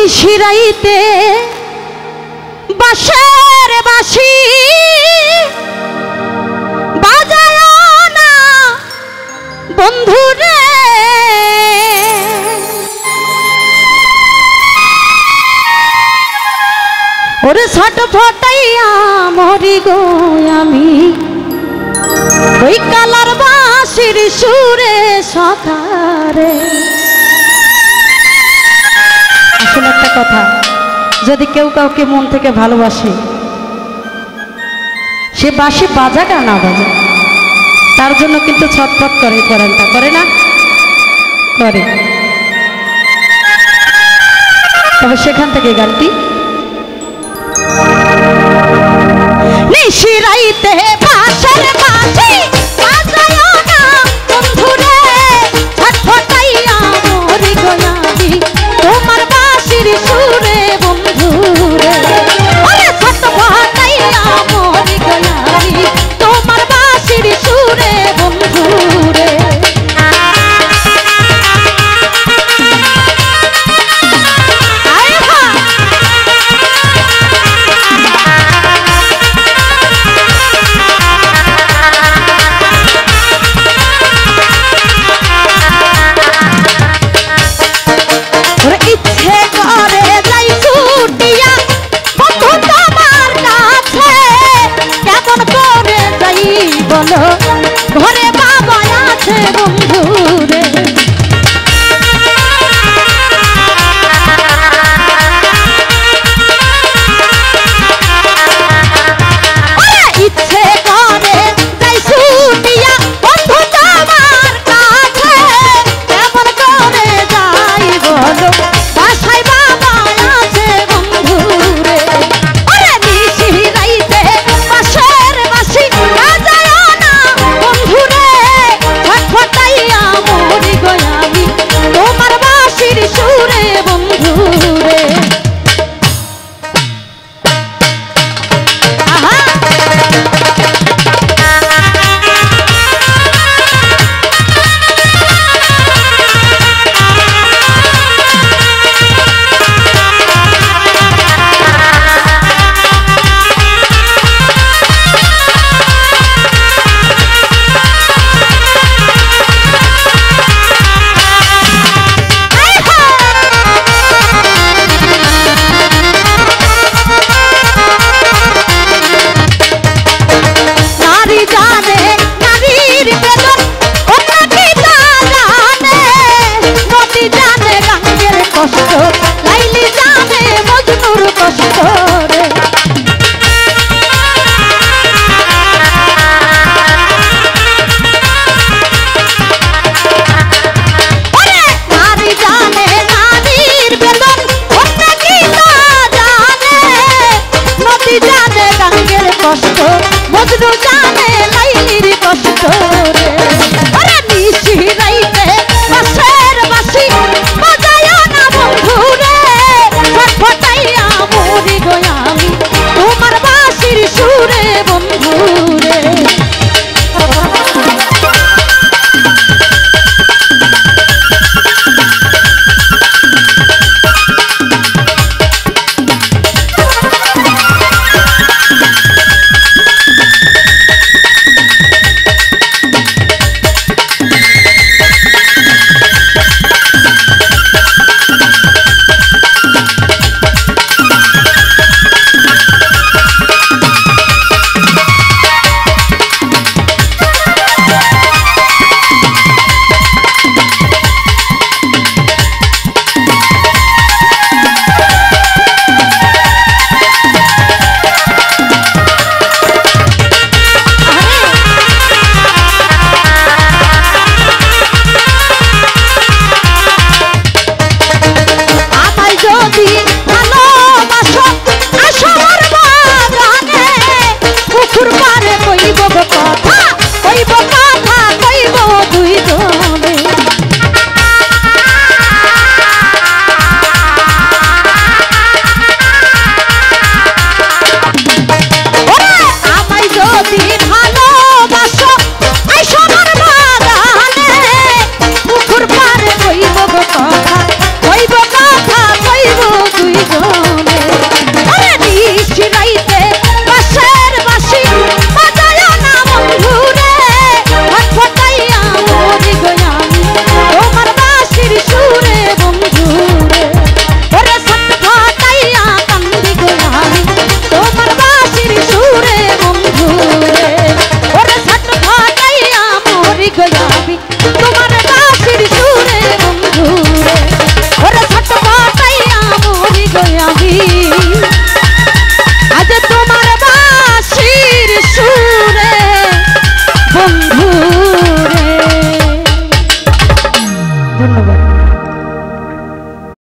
নিশিরাইতে বাঁশের বাঁশি বাজায় না বন্ধুরে, ওরে ছটফটাইয়া মরি গো আমি ওই কালার বাঁশির সুরে সখারে। আসলে একটা কথা, যদি কেউ কাউকে মন থেকে ভালোবাসে, সে বাঁশি বাজাক আর না বাজাক, তার জন্য কিন্তু ছটফট করে, করেনটা করে না করে। তবে সেখান থেকে গানটি নিশিরাইতে বাঁশের বাঁশি বাজায় না বন্ধুরে, ছটফটাইয়া মরি গো আমি তোমার বাঁশির সুরে বন্ধুরে, ওরে ছটফটাইয়া মরি গো আমি তোমার বাঁশির সুরে বন্ধুরে। ঘরে বাবা আছে বন্ধুরে, ইচ্ছে করে যাই ছুটিয়া বন্ধু তোমার কাছে, কেমন করে যাই বলো বাসায় বাবা আছে বন্ধুরে, ওরে নিশিরাইতে বাঁশের বাঁশি বাজায় না বন্ধুরে, ছটফটাইয়া মরি গো আমি তোমার বাঁশির সুরে বন্ধুরে। লাইলি জানে মজনুর কষ্ট রে, ওরে নারী জানে নারীর বেদন, অন্য কি জানে নদী জানে গাঙ্গের কষ্ট, মজনু